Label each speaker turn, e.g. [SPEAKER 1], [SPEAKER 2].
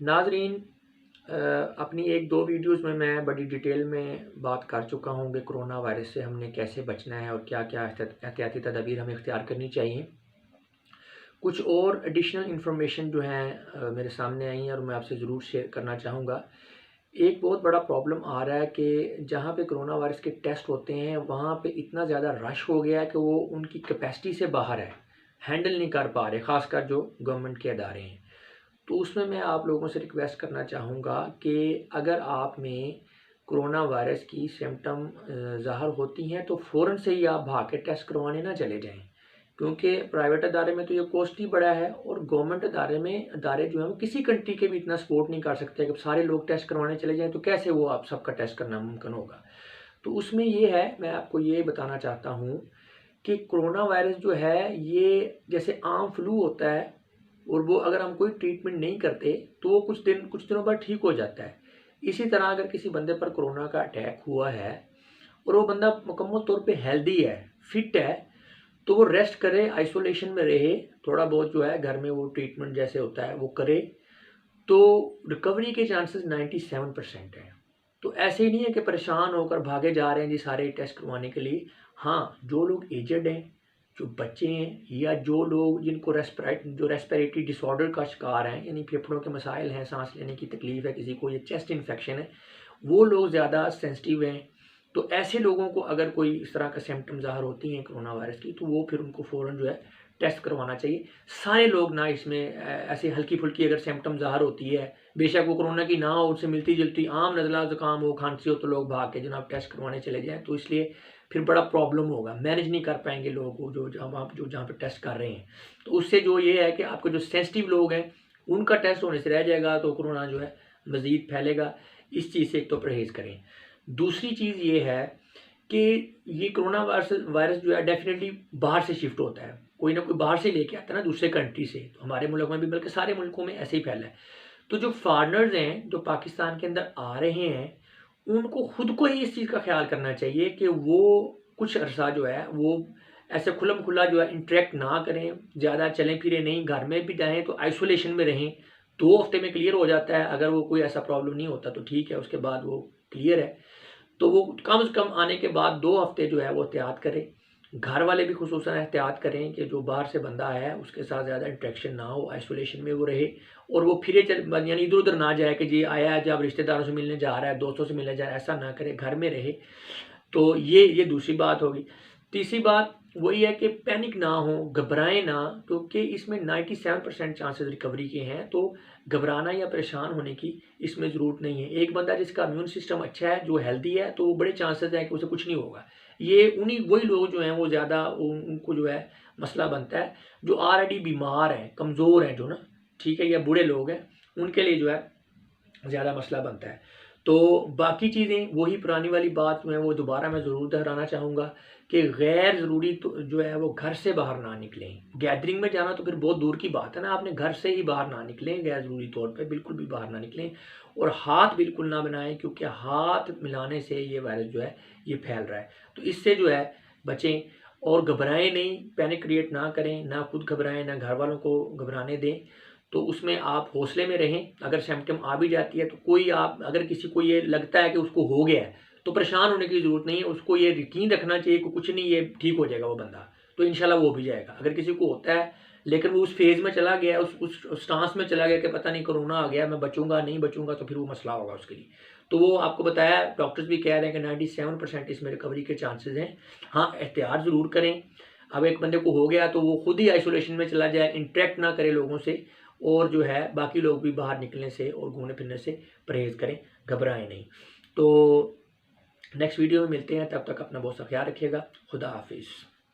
[SPEAKER 1] नाजरीन, अपनी एक दो वीडियोस में मैं बड़ी डिटेल में बात कर चुका हूँ कि कोरोना वायरस से हमने कैसे बचना है और क्या क्या एहतियाती तदाबीर हमें इख्तियार करनी चाहिए। कुछ और एडिशनल इन्फॉर्मेशन जो है मेरे सामने आई हैं और मैं आपसे ज़रूर शेयर करना चाहूँगा। एक बहुत बड़ा प्रॉब्लम आ रहा है कि जहाँ पे कोरोना वायरस के टेस्ट होते हैं वहाँ पे इतना ज़्यादा रश हो गया है कि वो उनकी कैपेसिटी से बाहर है, हैंडल नहीं कर पा रहे, ख़ासकर जो गवर्नमेंट के अदारे हैं। तो उसमें मैं आप लोगों से रिक्वेस्ट करना चाहूँगा कि अगर आप में कोरोना वायरस की सिम्टम ज़ाहिर होती हैं तो फ़ौरन से ही आप भाग के टेस्ट करवाने ना चले जाएं, क्योंकि प्राइवेट अदारे में तो ये कॉस्टली बड़ा है और गवर्नमेंट अदारे जो हैं वो किसी कंट्री के भी इतना सपोर्ट नहीं कर सकते। अगर सारे लोग टेस्ट करवाने चले जाएँ तो कैसे वो आप सबका टेस्ट करना मुमकिन होगा। तो उसमें ये है, मैं आपको ये बताना चाहता हूँ कि कोरोना वायरस जो है ये जैसे आम फ्लू होता है और वो अगर हम कोई ट्रीटमेंट नहीं करते तो वो कुछ दिनों बाद ठीक हो जाता है। इसी तरह अगर किसी बंदे पर कोरोना का अटैक हुआ है और वो बंदा मुकम्मल तौर पे हेल्दी है, फिट है, तो वो रेस्ट करे, आइसोलेशन में रहे, थोड़ा बहुत जो है घर में वो ट्रीटमेंट जैसे होता है वो करे, तो रिकवरी के चांसेस 97% हैं। तो ऐसे ही नहीं है कि परेशान होकर भागे जा रहे हैं जी सारे टेस्ट करवाने के लिए। हाँ, जो लोग एजेड हैं, जो बच्चे हैं या जो लोग जिनको रेस्पिरेटरी डिसऑर्डर का शिकार हैं, यानी फेफड़ों के मसाइल हैं, सांस लेने की तकलीफ है किसी को, या चेस्ट इन्फेक्शन है, वो लोग ज़्यादा सेंसिटिव हैं। तो ऐसे लोगों को अगर कोई इस तरह का सिम्टम ज़ाहिर होती हैं कोरोना वायरस की, तो वो फिर उनको फ़ौरन जो है टेस्ट करवाना चाहिए। सारे लोग ना इसमें ऐसे हल्की फुल्की अगर सिम्टम ज़ाहिर होती है, बेशक वो कोरोना की ना हो, उससे मिलती जुलती आम नज़ला ज़ुकाम हो, खांसी हो, तो लोग भाग के जनाब टेस्ट करवाने चले जाएँ। तो इसलिए फिर बड़ा प्रॉब्लम होगा, मैनेज नहीं कर पाएंगे लोगों को जहाँ पे टेस्ट कर रहे हैं। तो उससे जो ये है कि आपके जो सेंसिटिव लोग हैं उनका टेस्ट होने से रह जाएगा, तो कोरोना जो है मज़ीद फैलेगा। इस चीज़ से एक तो परहेज़ करें। दूसरी चीज़ ये है कि ये कोरोना वायरस जो है डेफिनेटली बाहर से शिफ्ट होता है, कोई ना कोई बाहर से लेके आता है ना दूसरे कंट्री से। तो हमारे मुल्क में भी, बल्कि सारे मुल्कों में ऐसे ही फैला है। तो जो फॉरेनर्स हैं जो पाकिस्तान के अंदर आ रहे हैं, उनको खुद को ही इस चीज़ का ख्याल करना चाहिए कि वो कुछ अरसा जो है वो ऐसे खुल्लम खुल्ला जो है इंटरेक्ट ना करें, ज़्यादा चलें फिरें नहीं, घर में भी रहें तो आइसोलेशन में रहें। 2 हफ्ते में क्लियर हो जाता है, अगर वो कोई ऐसा प्रॉब्लम नहीं होता तो ठीक है, उसके बाद वो क्लियर है। तो वो कम से कम आने के बाद 2 हफ्ते जो है वो एहतियात करें। घर वाले भी खुसूसन एहतियात करें कि जो बाहर से बंदा है उसके साथ ज़्यादा इंटरेक्शन ना हो, आइसोलेशन में वो रहे और वो फिरे यानी इधर उधर ना जाए कि जी आया है जब रिश्तेदारों से मिलने जा रहा है, दोस्तों से मिलने जा रहा है, ऐसा ना करे, घर में रहे। तो ये दूसरी बात होगी। तीसरी बात वही है कि पैनिक ना हो, घबराएं ना, क्योंकि इसमें 97% चांसेस रिकवरी के हैं। तो घबराना या परेशान होने की इसमें ज़रूरत नहीं है। एक बंदा जिसका इम्यून सिस्टम अच्छा है, जो हेल्दी है, तो वो बड़े चांसेस हैं कि उसे कुछ नहीं होगा। ये वही लोग जो हैं वो ज़्यादा उनको जो है मसला बनता है, जो ऑलरेडी बीमार हैं, कमज़ोर हैं, जो ना, ठीक है, या बूढ़े लोग हैं, उनके लिए जो है ज़्यादा मसला बनता है। तो बाकी चीज़ें वही पुरानी वाली बात जो है वो दोबारा मैं ज़रूर दोहराना चाहूँगा कि गैर ज़रूरी तो जो है वो घर से बाहर ना निकलें। गैदरिंग में जाना तो फिर बहुत दूर की बात है ना, आपने घर से ही बाहर ना निकलें, गैर ज़रूरी तौर पे बिल्कुल भी बाहर ना निकलें। और हाथ बिल्कुल ना बनाएं, क्योंकि हाथ मिलाने से ये वायरस जो है ये फैल रहा है। तो इससे जो है बचें और घबराएं नहीं, पैनिक क्रिएट ना करें, ना खुद घबराएं, ना घर वालों को घबराने दें। तो उसमें आप हौसले में रहें। अगर सिम्पटम आ भी जाती है तो कोई आप अगर किसी को ये लगता है कि उसको हो गया है तो परेशान होने की ज़रूरत नहीं है, उसको ये यकीन रखना चाहिए कि कुछ नहीं, ये ठीक हो जाएगा वो बंदा, तो इंशाल्लाह वो भी जाएगा। अगर किसी को होता है लेकिन वो उस फेज़ में चला गया, उस स्टांस में चला गया कि पता नहीं कोरोना आ गया, मैं बचूंगा नहीं बचूंगा, तो फिर वो मसला होगा उसके लिए। तो वो आपको बताया, डॉक्टर्स भी कह रहे हैं कि 97% इसमें रिकवरी के चांसेस हैं। हाँ, एहतियात ज़रूर करें। अब एक बंदे को हो गया तो वो खुद ही आइसोलेशन में चला जाए, इंटरेक्ट ना करे लोगों से, और जो है बाकी लोग भी बाहर निकलने से और घूमने फिरने से परहेज़ करें, घबराएं नहीं। तो नेक्स्ट वीडियो में मिलते हैं, तब तक अपना बहुत सा ख्याल रखिएगा। खुदा हाफिज़।